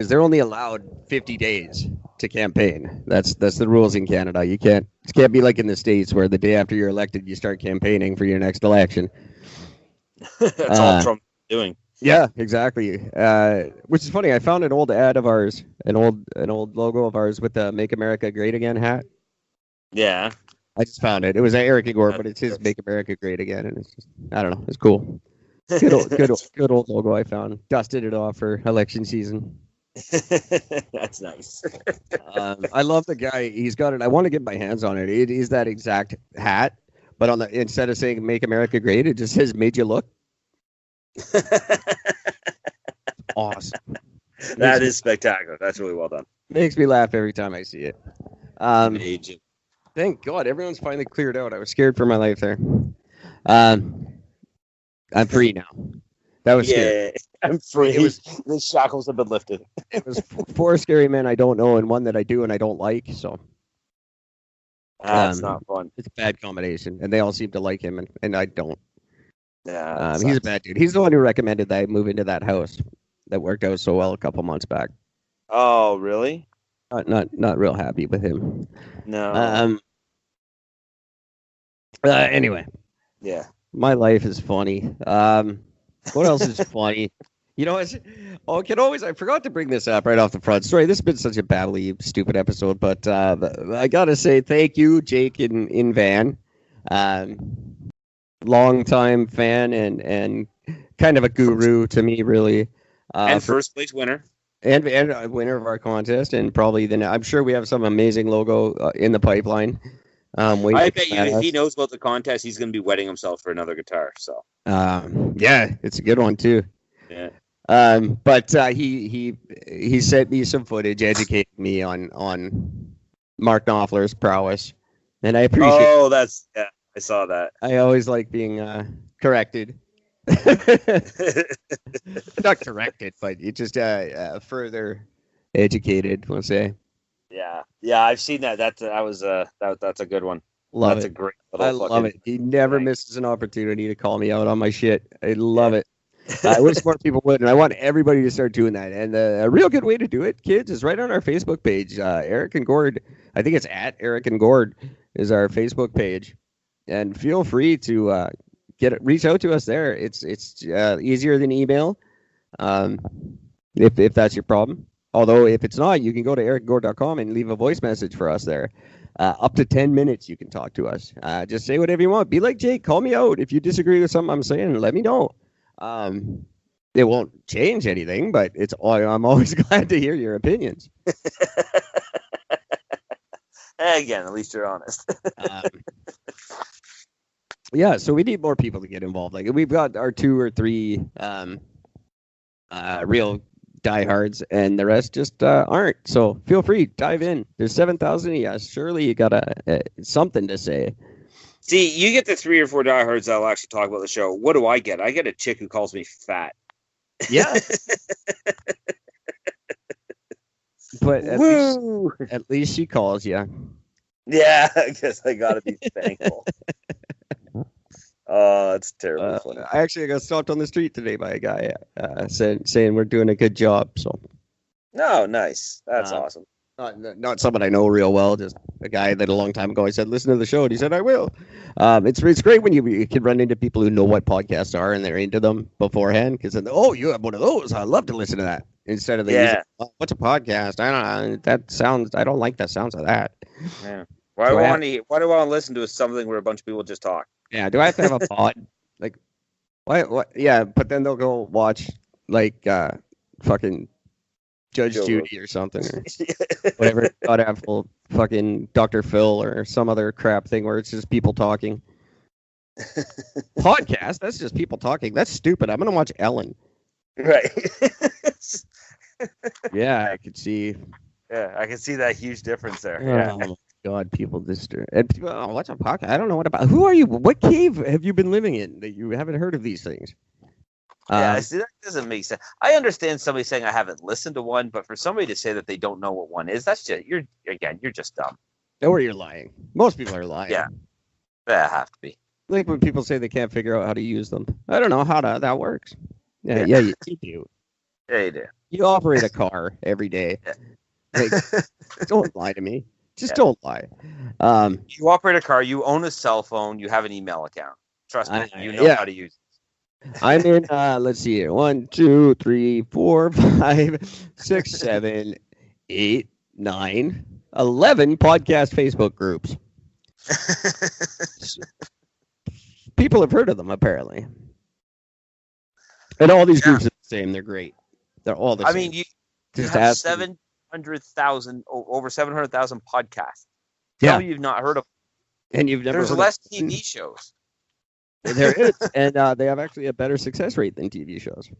Because they're only allowed 50 days to campaign. That's the rules in Canada. It can't be like in the States where the day after you're elected you start campaigning for your next election. That's all Trump's doing. Yeah, exactly. Which is funny. I found an old ad of ours, an old logo of ours with the "Make America Great Again" hat. Yeah. I just found it. It was Eric and Gord, but it's his "Make America Great Again," and it's just, I don't know. It's cool. Good old logo I found. Dusted it off for election season. That's nice. I love the guy. He's got it. I want to get my hands on it. It is that exact hat, but instead of saying "Make America Great," it just says "Made You Look." Awesome. That is spectacular. That's really well done. Makes me laugh every time I see it. Thank God everyone's finally cleared out. I was scared for my life there. I'm free now. That was scary. I'm free. The shackles have been lifted. It was 4 scary men I don't know and one that I do and I don't like. So that's not fun. It's a bad combination, and they all seem to like him, and I don't. Yeah, he's a bad dude. He's the one who recommended that I move into that house that worked out so well a couple months back. Oh, really? Not real happy with him. No. Anyway. Yeah. My life is funny. What else is funny? You know, I forgot to bring this up right off the front. Sorry, this has been such a babbly, stupid episode, but I gotta say thank you, Jake in Van. Long-time fan and kind of a guru to me, really. And first place winner. And a winner of our contest, and probably I'm sure we have some amazing logo in the pipeline. I bet you he knows about the contest. He's going to be wetting himself for another guitar. So yeah, it's a good one too. Yeah. But he sent me some footage, educating me on Mark Knopfler's prowess, and I appreciate. Oh, I saw that. I always like being corrected. Not corrected, but you just further educated, we'll say. Yeah, I've seen that. That's a good one. That's a great little I love it. He never misses an opportunity to call me out on my shit. I love it. I wish more people would, and I want everybody to start doing that. And a real good way to do it, kids, is right on our Facebook page. Eric and Gord, I think it's at Eric and Gord is our Facebook page, and feel free to reach out to us there. It's easier than email, if that's your problem. Although if it's not, you can go to ericgord.com and leave a voice message for us there. Up to 10 minutes, you can talk to us. Just say whatever you want. Be like Jake. Call me out. If you disagree with something I'm saying, let me know. It won't change anything, but I'm always glad to hear your opinions. Again, at least you're honest. Yeah, so we need more people to get involved. Like we've got our 2 or 3 real diehards, and the rest just aren't. So feel free, dive in. There's 7,000 of you. Surely you got something to say. See, you get the 3 or 4 diehards that'll actually talk about the show. What do I get? I get a chick who calls me fat. Yeah. But at least she calls you. Yeah, I guess I gotta be thankful. Oh, that's terrible. Funny. I actually got stopped on the street today by a guy saying we're doing a good job. So. No, nice. That's awesome. Not someone I know real well, just a guy that a long time ago I said, listen to the show, and he said, I will. It's great when you can run into people who know what podcasts are and they're into them beforehand, because then, oh, you have one of those. I'd love to listen to that. Instead of what's a podcast? I don't like that sounds of that. Yeah. Why do I want to listen to something where a bunch of people just talk? Yeah, do I have to have a pod? Like, what? Yeah, but then they'll go watch, like, fucking Judge Judy or something, or whatever. God awful fucking Dr. Phil or some other crap thing where it's just people talking. Podcast? That's just people talking. That's stupid. I'm going to watch Ellen. Right. Yeah, I could see. Yeah, I can see that huge difference there. Oh, my God, people disturb. And people, what's a podcast? I don't know what about. Who are you? What cave have you been living in that you haven't heard of these things? Yeah, see, that doesn't make sense. I understand somebody saying I haven't listened to one, but for somebody to say that they don't know what one is, that's just you're just dumb. Or you're lying. Most people are lying. Yeah, that have to be. Like when people say they can't figure out how to use them. I don't know how that works. Yeah, you do. Yeah, you do. You operate a car every day. Yeah. Like, don't lie to me. Just Yeah. don't lie. You operate a car. You own a cell phone. You have an email account. Trust me, you know how to use it. I'm in, let's see here. 1, 2, 3, 4, 5, 6, 7, 8, 9, 11 podcast Facebook groups. People have heard of them, apparently. And all these groups are the same. They're great. They're all the same. I mean, you have 700,000, over 700,000 podcasts. Tell me you've not heard of them. And you've never There's heard less of TV shows. There is. And they have actually a better success rate than TV shows.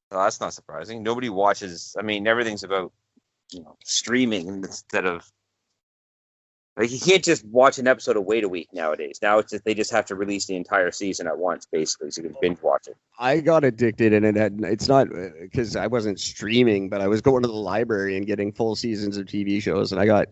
Well, that's not surprising. Nobody watches. I mean, everything's about streaming instead of. Like, you can't just watch an episode of Wait a Week nowadays. Now it's just, they just have to release the entire season at once, basically, so you can binge watch it. I got addicted, and it's not because I wasn't streaming, but I was going to the library and getting full seasons of TV shows, and I got,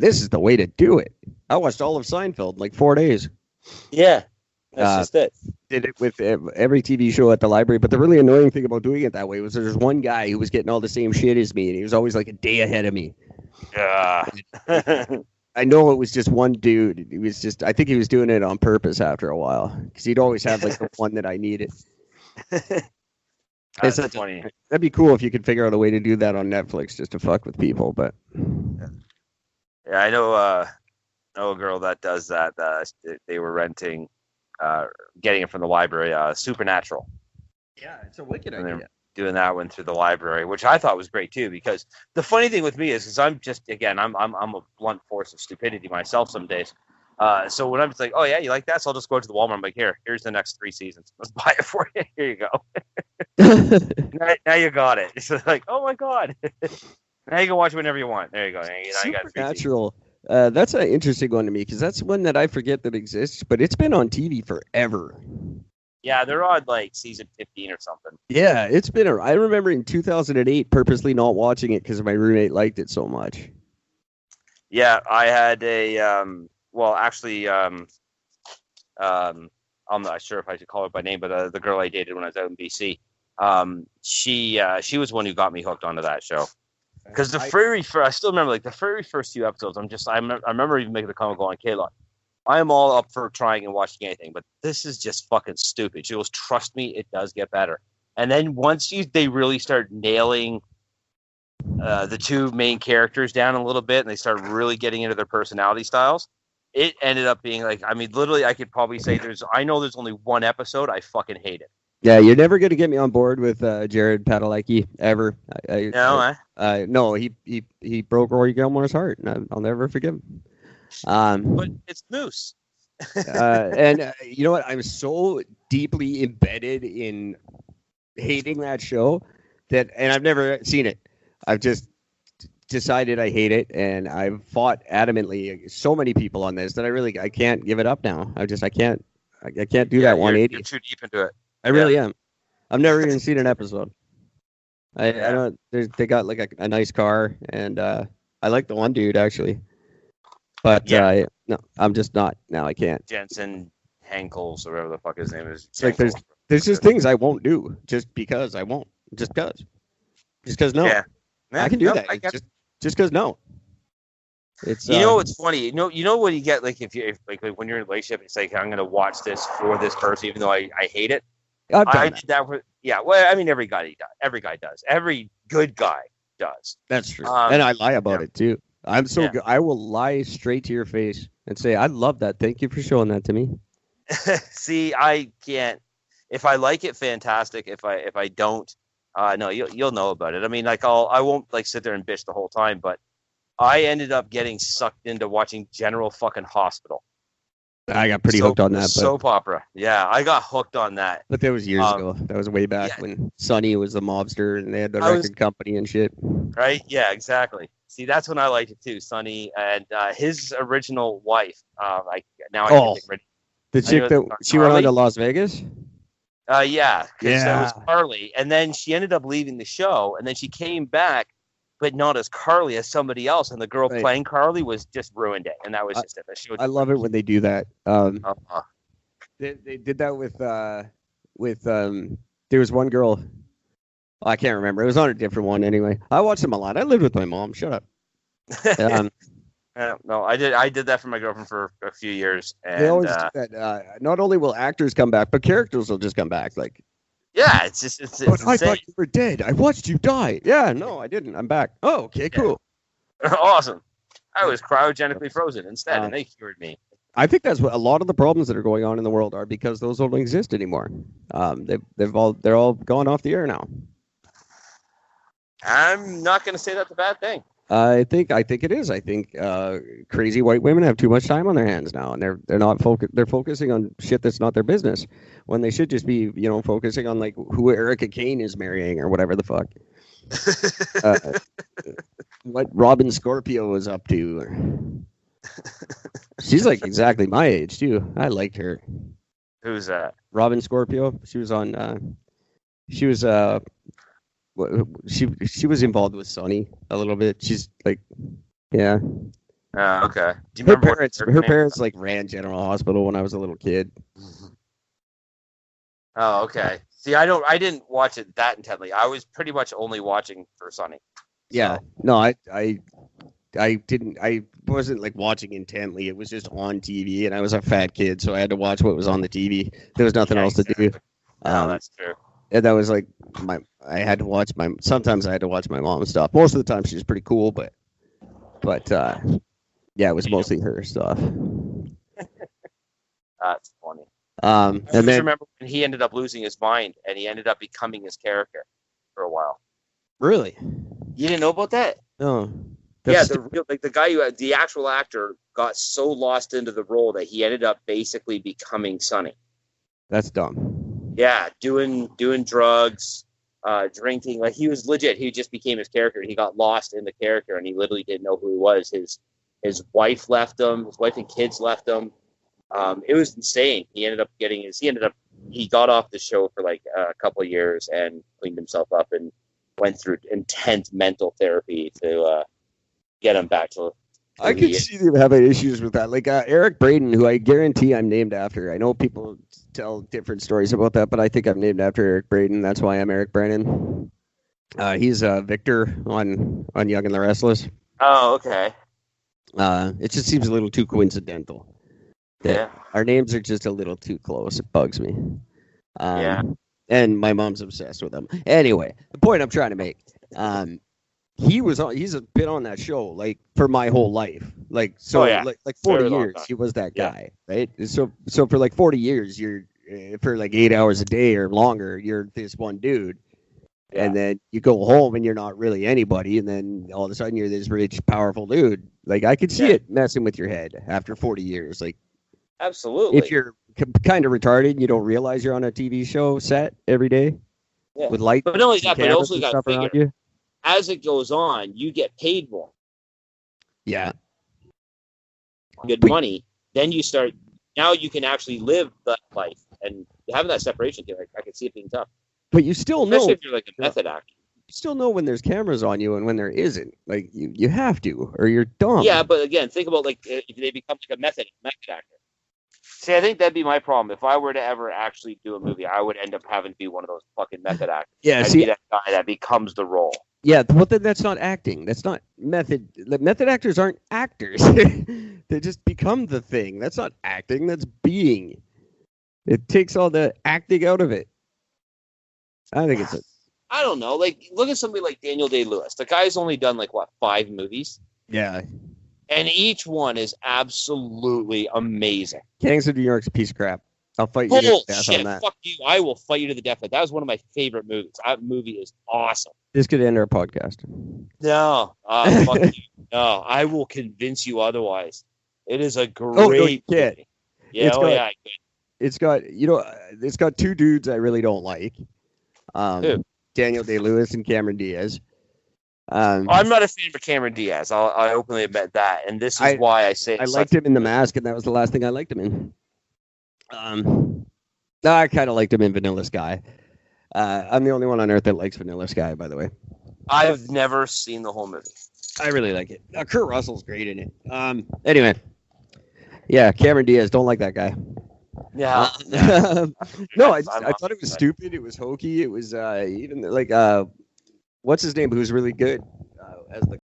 this is the way to do it. I watched all of Seinfeld in like 4 days. Yeah, that's just it. Did it with every TV show at the library, but the really annoying thing about doing it that way was there's one guy who was getting all the same shit as me, and he was always like a day ahead of me. Yeah. I know it was just one dude. It was just, I think he was doing it on purpose after a while because he'd always have like the one that I needed. That's funny. That'd be cool if you could figure out a way to do that on Netflix just to fuck with people. But yeah, I know a girl that does that. They were renting, getting it from the library. Supernatural. Yeah, it's a wicked idea. Doing that one through the library, which I thought was great too, because the funny thing with me is I'm just, again, I'm a blunt force of stupidity myself some days. So when I'm just like, oh yeah, you like that? So I'll just go to the Walmart. I'm like, here's the next 3 seasons. Let's buy it for you. Here you go. now you got it. It's like, oh my god. Now you can watch it whenever you want. There you go. Supernatural. That's an interesting one to me because that's one that I forget that exists, but it's been on TV forever. Yeah, they're on like season 15 or something. Yeah, it's been. I remember in 2008 purposely not watching it because my roommate liked it so much. Yeah, I had a. Well, actually, I'm not sure if I should call her by name, but the girl I dated when I was out in BC, she was one who got me hooked onto that show. Because I still remember like the very first few episodes. I remember even making the comment going, "Okay, look, I am all up for trying and watching anything, but this is just fucking stupid." She goes, "Trust me, it does get better." And then once they really start nailing the two main characters down a little bit, and they start really getting into their personality styles, it ended up being like, I mean, literally, I could probably say there's only one episode I fucking hate it. Yeah, you're never going to get me on board with Jared Padalecki ever. No, he broke Rory Gilmore's heart, and I'll never forgive him. But it's Moose. And you know what? I'm so deeply embedded in hating that show and I've never seen it. I've just decided I hate it, and I've fought adamantly so many people on this that I can't give it up now. I can't do that 180. You're too deep into it. I really am. I've never even seen an episode. I know they got like a nice car, and I like the one dude actually. But no, I'm just not. Now I can't. Jensen Hankels or whatever the fuck his name is. It's like there's just things I won't do just because I won't. Just because no. Yeah. I can do that. Just because no. It's you know what's funny? You know what you get like if when you're in a relationship, it's like I'm gonna watch this for this person even though I hate it. I did that for well, I mean every guy does. Every good guy does. That's true. And I lie about it too. I'm so good. I will lie straight to your face and say, I love that. Thank you for showing that to me. See, I can't. If I like it, fantastic. If I don't, no, you'll know about it. I mean, like I won't like sit there and bitch the whole time, but I ended up getting sucked into watching General fucking Hospital. I got pretty hooked on that. Soap opera. Yeah, I got hooked on that. But that was years ago. That was way back when Sonny was the mobster and they had the record company and shit. Right? Yeah, exactly. See, that's when I liked it too. Sonny and his original wife. The chick that she went on to Las Vegas. Yeah, because that was Carly, and then she ended up leaving the show, and then she came back, but not as Carly, as somebody else, and the girl playing Carly was just ruined it, and that was just it. I love it when they do that. They did that with there was one girl. I can't remember. It was on a different one anyway. I watched them a lot. I lived with my mom. Shut up. No, I did that for my girlfriend for a few years, and They always do that. Not only will actors come back, but characters will just come back. Like, yeah, it's but I insane. thought you were dead. I watched you die. Yeah, no, I didn't. I'm back. Oh, okay, cool. Awesome. I was cryogenically frozen instead, and they cured me. I think that's what a lot of the problems that are going on in the world are because those don't exist anymore. They're all gone off the air now. I'm not going to say that's a bad thing. I think it is. I think crazy white women have too much time on their hands now, and they're not they're focusing on shit that's not their business when they should just be, focusing on like who Erica Kane is marrying or whatever the fuck. What Robin Scorpio was up to. She's like exactly my age too. I liked her. Who's that? Robin Scorpio. She was on. She was she was involved with Sonny a little bit. She's like, yeah. Okay. Do you remember her parents like ran General Hospital when I was a little kid. Oh, okay. See, I didn't watch it that intently. I was pretty much only watching for Sonny. So. Yeah. No, I didn't. I wasn't like watching intently. It was just on TV, and I was a fat kid, so I had to watch what was on the TV. There was nothing else to do. No, that's true. And that was like sometimes I had to watch my mom's stuff. Most of the time she was pretty cool, but yeah, it was mostly her stuff. That's funny. And then remember when he ended up losing his mind and he ended up becoming his character for a while. Really? You didn't know about that? No. Yeah, the guy the actual actor got so lost into the role that he ended up basically becoming Sonny. That's dumb. Yeah, doing drugs, drinking. Like he was legit. He just became his character. He got lost in the character, and he literally didn't know who he was. His wife left him. His wife and kids left him. It was insane. He got off the show for like a couple of years and cleaned himself up and went through intense mental therapy to get him back to. I could see them having issues with that. Like Eric Braeden, who I guarantee I'm named after. I know people tell different stories about that, but I think I'm named after Eric Braeden. That's why I'm Eric Brennan. He's Victor on Young and the Restless. Oh, okay. It just seems a little too coincidental. Yeah. Our names are just a little too close. It bugs me. Yeah. And my mom's obsessed with him. Anyway, the point I'm trying to make. He's been on that show like for my whole life. Like so like 40 years he was that guy, right? So for like 40 years you're for like 8 hours a day or longer, you're this one dude. Yeah. And then you go home and you're not really anybody, and then all of a sudden you're this rich, powerful dude. Like I could see it messing with your head after 40 years. Like absolutely. If you're kind of retarded and you don't realize you're on a TV show set every day with light, but not only that, but also got to figure you. As it goes on, you get paid more. Yeah. Good money. Then you start. Now you can actually live that life, and having that separation, I can see it being tough. But you still know, especially if you're like a method actor. You still know when there's cameras on you and when there isn't. Like you have to, or you're dumb. Yeah, but again, think about like if they become like a method actor. See, I think that'd be my problem. If I were to ever actually do a movie, I would end up having to be one of those fucking method actors. Yeah, I'd be that guy that becomes the role. Yeah, well, then that's not acting. That's not method. Method actors aren't actors. They just become the thing. That's not acting. That's being. It takes all the acting out of it. I think it's I don't know. Like, look at somebody like Daniel Day-Lewis. The guy's only done, 5 movies? Yeah. And each one is absolutely amazing. Gangs of New York's a piece of crap. I'll fight you to the death on that. Fuck you. I will fight you to the death. That was one of my favorite movies. That movie is awesome. This could end our podcast. No. Fuck you. No, I will convince you otherwise. It is a great movie. Yeah, it's got 2 dudes I really don't like. Daniel Day-Lewis and Cameron Diaz. I'm not a fan of Cameron Diaz. I openly admit that, and this is why I say I liked him in The Mask, and that was the last thing I liked him in. I kind of liked him in Vanilla Sky. I'm the only one on earth that likes Vanilla Sky, by the way. I've never seen the whole movie. I really like it. Kurt Russell's great in it. Anyway, yeah, Cameron Diaz, don't like that guy. Yeah. No, I thought it was stupid. It was hokey. It was even like what's his name? Who's really good as the